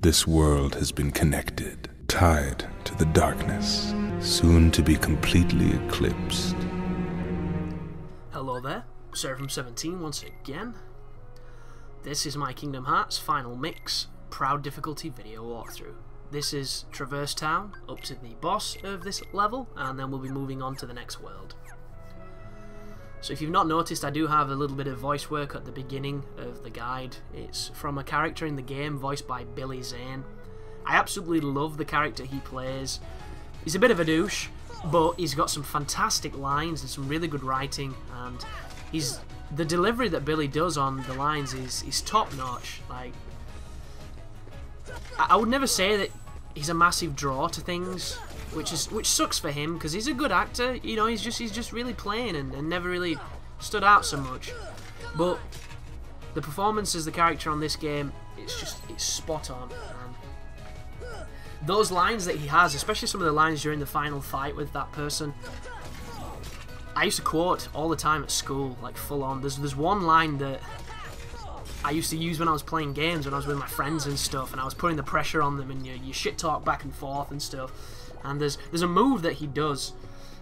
This world has been connected, tied to the darkness, soon to be completely eclipsed. Hello there, Seraphim17 once again. This is my Kingdom Hearts Final Mix Proud Difficulty video walkthrough. This is Traverse Town, up to the boss of this level, and then we'll be moving on to the next world. So if you've not noticed, I do have a little bit of voice work at the beginning of the guide. It's from a character in the game voiced by Billy Zane. I absolutely love the character he plays. He's a bit of a douche, but he's got some fantastic lines and some really good writing, and the delivery that Billy does on the lines is top notch. Like, I would never say that he's a massive draw to things, which sucks for him because he's a good actor. You know, he's just really plain and never really stood out so much. But the performance as the character on this game, it's spot on. And those lines that he has, especially some of the lines during the final fight with that person, I used to quote all the time at school, like full on. There's one line that I used to use when I was playing games, when I was with my friends and stuff, and I was putting the pressure on them, and you shit talk back and forth and stuff. And there's a move that he does,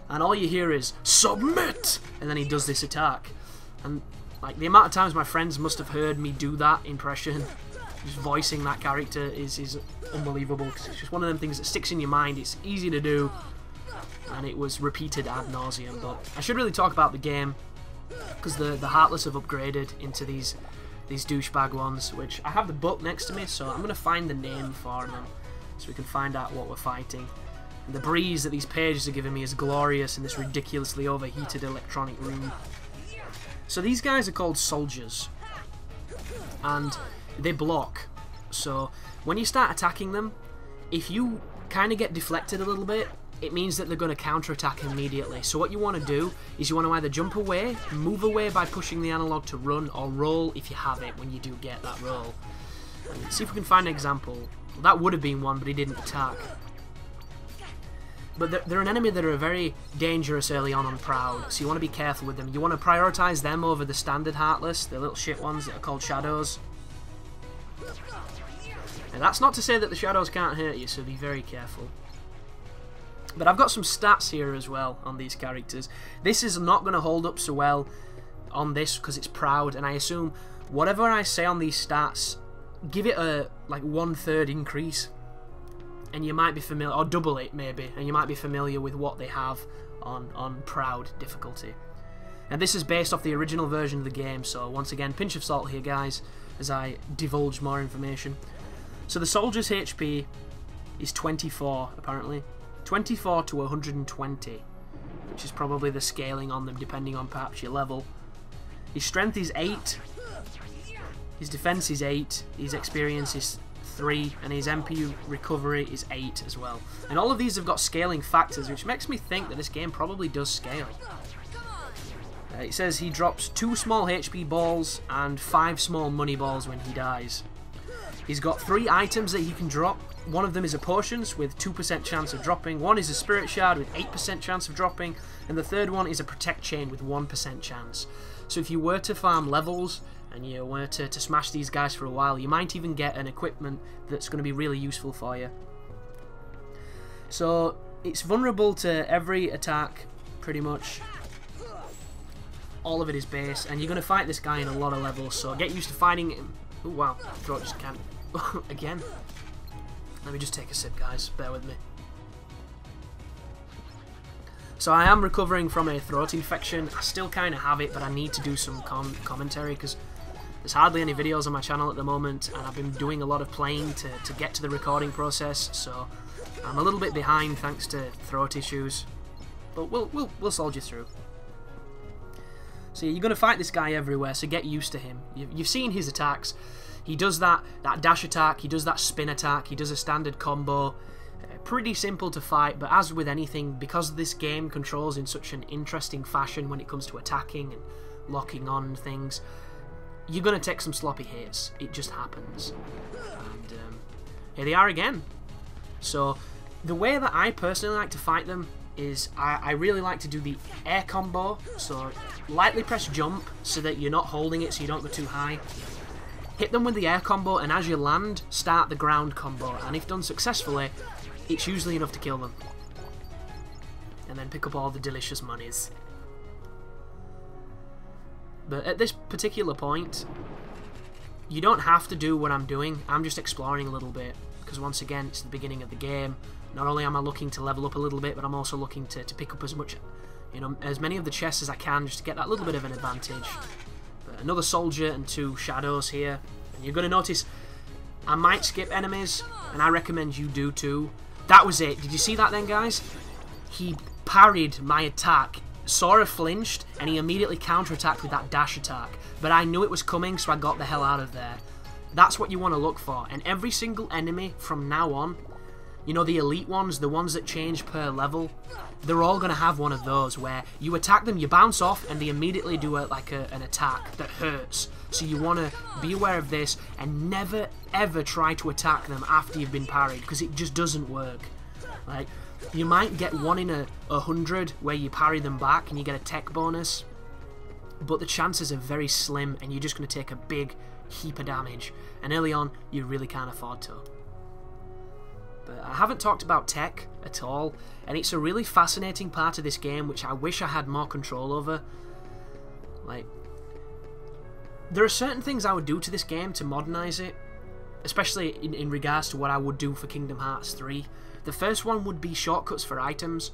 and all you hear is "submit," and then he does this attack. And like, the amount of times my friends must have heard me do that impression, just voicing that character is unbelievable, because it's just one of them things that sticks in your mind. It's easy to do, and it was repeated ad nauseum. But I should really talk about the game, because the Heartless have upgraded into these douchebag ones, which I have the book next to me, so I'm going to find the name for them so we can find out what we're fighting. And the breeze that these pages are giving me is glorious in this ridiculously overheated electronic room. So these guys are called soldiers, and they block. So when you start attacking them, if you kind of get deflected a little bit, it means that they're going to counterattack immediately. So what you want to do is you want to either jump away, move away by pushing the analog to run, or roll if you have it when you do get that roll. And see if we can find an example. Well, that would have been one, but he didn't attack. But they're an enemy that are very dangerous early on Proud, so you want to be careful with them. You want to prioritise them over the standard Heartless, the little shit ones that are called Shadows. And that's not to say that the Shadows can't hurt you, so be very careful. But I've got some stats here as well on these characters. This is not going to hold up so well on this because it's Proud, and I assume whatever I say on these stats, give it a like 1/3 increase, and you might be familiar, or double it maybe, and you might be familiar with what they have on Proud difficulty. And this is based off the original version of the game, so once again, pinch of salt here, guys, as I divulge more information. So the soldier's HP is 24, apparently. 24 to 120, which is probably the scaling on them depending on perhaps your level. His strength is 8, his defense is 8, his experience is 3, and his MP recovery is 8 as well. And all of these have got scaling factors, which makes me think that this game probably does scale. It says he drops 2 small HP balls and 5 small money balls when he dies. He's got 3 items that he can drop. One of them is a potions with 2% chance of dropping, one is a spirit shard with 8% chance of dropping, and the third one is a protect chain with 1% chance. So if you were to farm levels and you were to smash these guys for a while, you might even get an equipment that's going to be really useful for you. So it's vulnerable to every attack, pretty much. All of it is base, and you're going to fight this guy in a lot of levels, so get used to fighting him. Oh wow, throat just can't. Again. Let me just take a sip, guys. Bear with me. So I am recovering from a throat infection. I still kind of have it, but I need to do some commentary because there's hardly any videos on my channel at the moment, and I've been doing a lot of playing to get to the recording process, so I'm a little bit behind thanks to throat issues. But we'll soldier through. So you're going to fight this guy everywhere, so get used to him. You've seen his attacks. He does that dash attack, he does that spin attack, he does a standard combo. Pretty simple to fight, but as with anything, because this game controls in such an interesting fashion when it comes to attacking and locking on things, you're going to take some sloppy hits. It just happens. And here they are again. So the way that I personally like to fight them is I really like to do the air combo. So lightly press jump so that you're not holding it so you don't go too high. hit them with the air combo, and as you land, start the ground combo. And if done successfully, it's usually enough to kill them. And then pick up all the delicious monies. But at this particular point, you don't have to do what I'm doing. I'm just exploring a little bit. Because once again, it's the beginning of the game. Not only am I looking to level up a little bit, but I'm also looking to pick up as much, as many of the chests as I can, just to get that little bit of an advantage. But another soldier and 2 shadows here. And you're going to notice I might skip enemies, and I recommend you do too. That was it. Did you see that then, guys? He parried my attack. Sora flinched, and he immediately counterattacked with that dash attack. But I knew it was coming, so I got the hell out of there. That's what you want to look for. And every single enemy from now on, the elite ones, the ones that change per level, they're all going to have one of those where you attack them, you bounce off, and they immediately do an attack that hurts. So you want to be aware of this and never ever try to attack them after you've been parried, because it just doesn't work. Like, you might get 1 in 100 where you parry them back and you get a tech bonus, but the chances are very slim, and you're just going to take a big heap of damage, and early on you really can't afford to. But I haven't talked about tech at all, and it's a really fascinating part of this game which I wish I had more control over. Like, there are certain things I would do to this game to modernize it, especially in regards to what I would do for Kingdom Hearts 3. The first one would be shortcuts for items.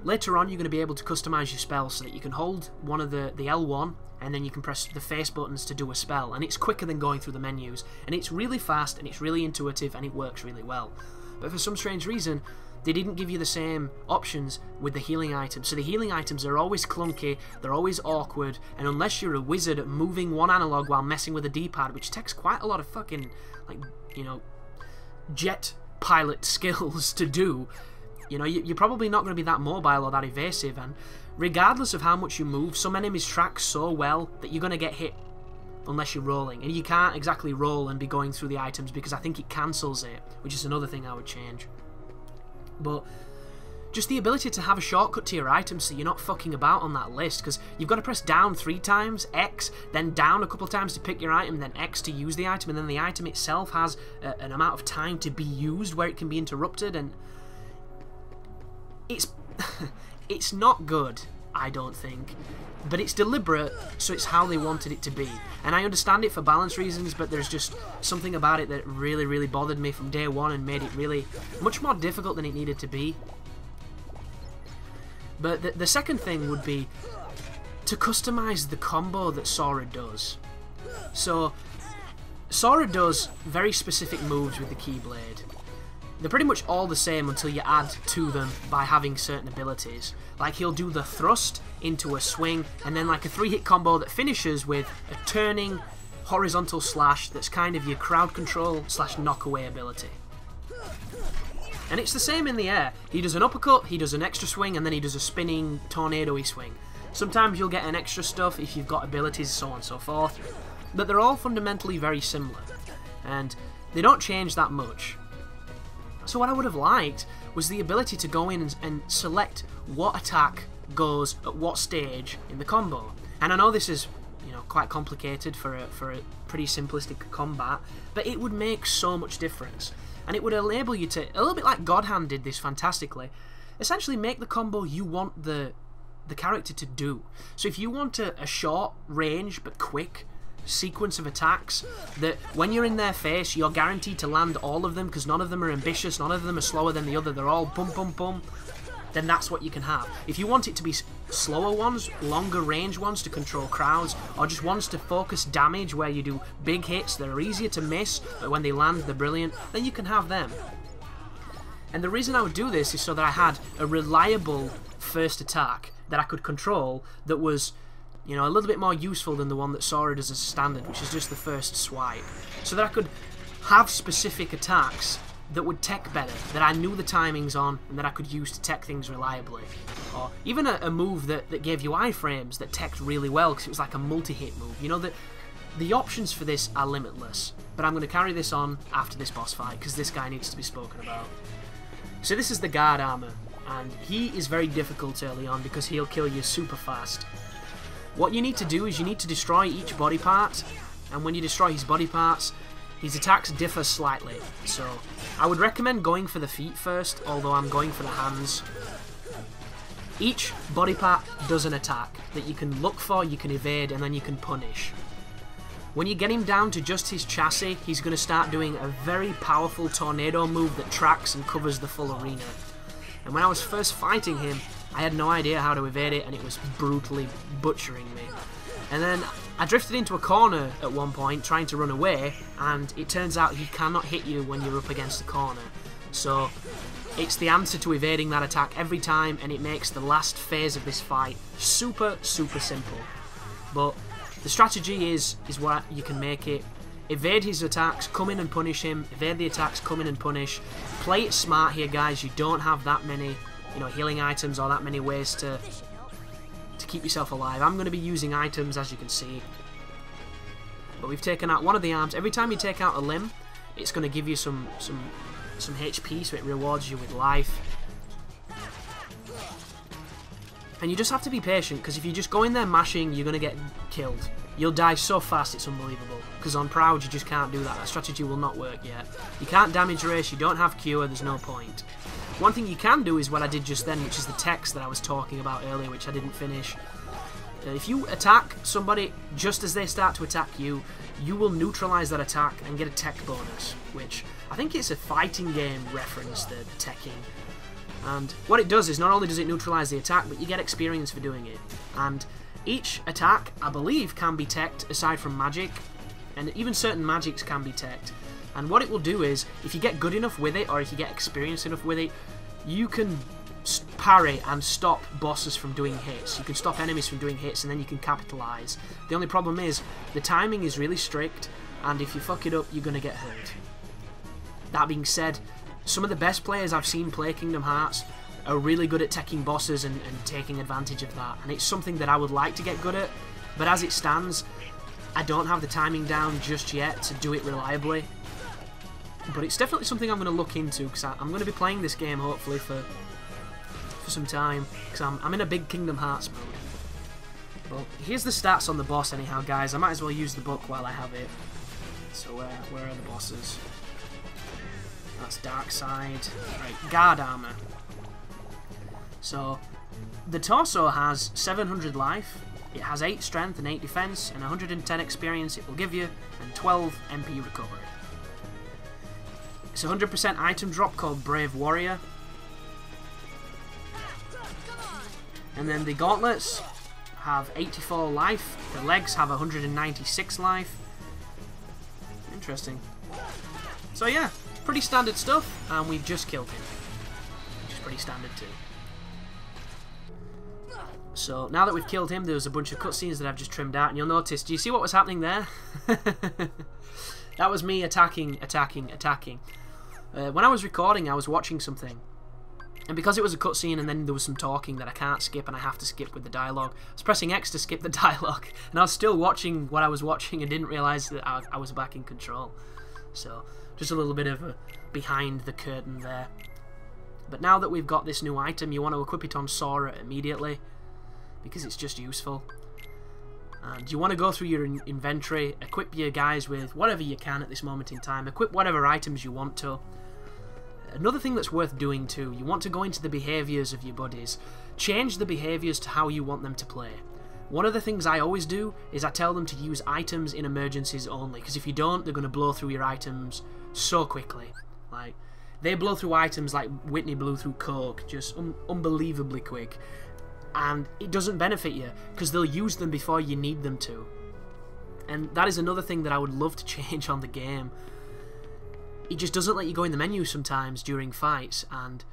Later on, you're going to be able to customize your spells so that you can hold one of the L1, and then you can press the face buttons to do a spell, and it's quicker than going through the menus, and it's really fast, and it's really intuitive, and it works really well. But for some strange reason, they didn't give you the same options with the healing items. So the healing items are always clunky, they're always awkward, and unless you're a wizard at moving one analog while messing with a D-pad, which takes quite a lot of fucking, jet pilot skills to do, you're probably not going to be that mobile or that evasive. And regardless of how much you move, some enemies track so well that you're going to get hit unless you're rolling, and you can't exactly roll and be going through the items because I think it cancels it, which is another thing I would change. But just the ability to have a shortcut to your items so you're not fucking about on that list, because you've got to press down 3 times, X, then down a couple of times to pick your item, then X to use the item, and then the item itself has an amount of time to be used where it can be interrupted, and it's not good, I don't think, but it's deliberate, so it's how they wanted it to be. And I understand it for balance reasons, but there's just something about it that really, really bothered me from day one and made it really much more difficult than it needed to be. But the second thing would be to customize the combo that Sora does. So, Sora does very specific moves with the Keyblade. They're pretty much all the same until you add to them by having certain abilities. Like, he'll do the thrust into a swing, and then like a 3-hit combo that finishes with a turning horizontal slash that's kind of your crowd control slash knockaway ability. And it's the same in the air. He does an uppercut, he does an extra swing, and then he does a spinning tornado-y swing. Sometimes you'll get an extra stuff if you've got abilities, so on and so forth. But they're all fundamentally very similar, and they don't change that much. So what I would have liked was the ability to go in and select what attack goes at what stage in the combo. And I know this is, quite complicated for a pretty simplistic combat, but it would make so much difference. And it would enable you to, a little bit like Godhand did this fantastically, essentially make the combo you want the character to do. So if you want a short range but quick sequence of attacks that when you're in their face you're guaranteed to land all of them because none of them are ambitious, none of them are slower than the other, they're all bum bum bum, then that's what you can have. If you want it to be slower ones, longer range ones to control crowds, or just ones to focus damage where you do big hits that are easier to miss but when they land they're brilliant, then you can have them. And the reason I would do this is so that I had a reliable first attack that I could control that was a little bit more useful than the one that Sora does as a standard, which is just the first swipe. So that I could have specific attacks that would tech better, that I knew the timings on, and that I could use to tech things reliably. Or even a move that gave you iframes that teched really well, because it was like a multi-hit move. The options for this are limitless. But I'm going to carry this on after this boss fight, because this guy needs to be spoken about. So this is the guard armor, and he is very difficult early on because he'll kill you super fast. What you need to do is you need to destroy each body part and when you destroy his body parts, his attacks differ slightly. So I would recommend going for the feet first, although I'm going for the hands. Each body part does an attack that you can look for, you can evade, and then you can punish. When you get him down to just his chassis, he's going to start doing a very powerful tornado move that tracks and covers the full arena. And when I was first fighting him, I had no idea how to evade it, and it was brutally butchering me. And then I drifted into a corner at one point trying to run away, and it turns out he cannot hit you when you're up against the corner. So it's the answer to evading that attack every time, and it makes the last phase of this fight super, super simple. But the strategy is what you can make it. Evade his attacks, come in and punish him. Evade the attacks, come in and punish. Play it smart here, guys. You don't have that many, healing items or that many ways to keep yourself alive. I'm going to be using items, as you can see. But we've taken out one of the arms. Every time you take out a limb, it's going to give you some HP, so it rewards you with life. And you just have to be patient, because if you just go in there mashing, you're going to get killed. You'll die so fast, it's unbelievable. Because on Proud, you just can't do that. That strategy will not work yet. You can't damage race, you don't have cure, there's no point. One thing you can do is what I did just then, which is the text that I was talking about earlier, which I didn't finish. If you attack somebody just as they start to attack you, you will neutralise that attack and get a tech bonus, which I think it's a fighting game reference, the teching. And what it does is not only does it neutralise the attack, but you get experience for doing it. And each attack, I believe, can be teched aside from magic, and even certain magics can be teched. And what it will do is, if you get good enough with it, or if you get experienced enough with it, you can parry and stop bosses from doing hits. You can stop enemies from doing hits, and then you can capitalise. The only problem is, the timing is really strict, and if you fuck it up, you're going to get hurt. That being said, some of the best players I've seen play Kingdom Hearts are really good at teching bosses and taking advantage of that, and it's something that I would like to get good at, but as it stands, I don't have the timing down just yet to do it reliably. But it's definitely something I'm going to look into, because I'm going to be playing this game hopefully for some time, because I'm in a big Kingdom Hearts mode. Well, here's the stats on the boss anyhow, guys. I might as well use the book while I have it. So where are the bosses? That's Dark Side. Right, Guard Armour. So the torso has 700 life, it has 8 strength and 8 defense, and 110 experience it will give you, and 12 MP recovery. It's a 100% item drop called Brave Warrior. And then the gauntlets have 84 life, the legs have 196 life. Interesting. So yeah, pretty standard stuff, and we've just killed him. Which is pretty standard too. So now that we've killed him, there's a bunch of cutscenes that I've just trimmed out, and you'll notice, do you see what was happening there? That was me attacking. When I was recording, I was watching something, and because it was a cutscene and then there was some talking that I can't skip and I have to skip with the dialogue, I was pressing X to skip the dialogue, and I was still watching what I was watching and didn't realise that I was back in control. So, just a little bit of a behind the curtain there. But now that we've got this new item, you want to equip it on Sora immediately, because it's just useful. And you want to go through your inventory, equip your guys with whatever you can at this moment in time, equip whatever items you want to. Another thing that's worth doing too, you want to go into the behaviours of your buddies. Change the behaviours to how you want them to play. One of the things I always do is I tell them to use items in emergencies only, because if you don't, they're going to blow through your items so quickly. Like, they blow through items like Whitney blew through Coke, just unbelievably quick. And it doesn't benefit you, because they'll use them before you need them to. And that is another thing that I would love to change on the game. It just doesn't let you go in the menu sometimes during fights, and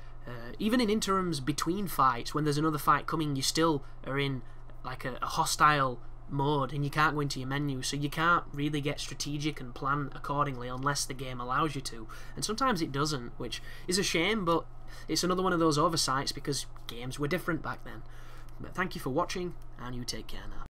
even in interims between fights, when there's another fight coming, you still are in like a hostile mode, and you can't go into your menu, so you can't really get strategic and plan accordingly unless the game allows you to. And sometimes it doesn't, which is a shame, but it's another one of those oversights because games were different back then. But thank you for watching, and you take care now.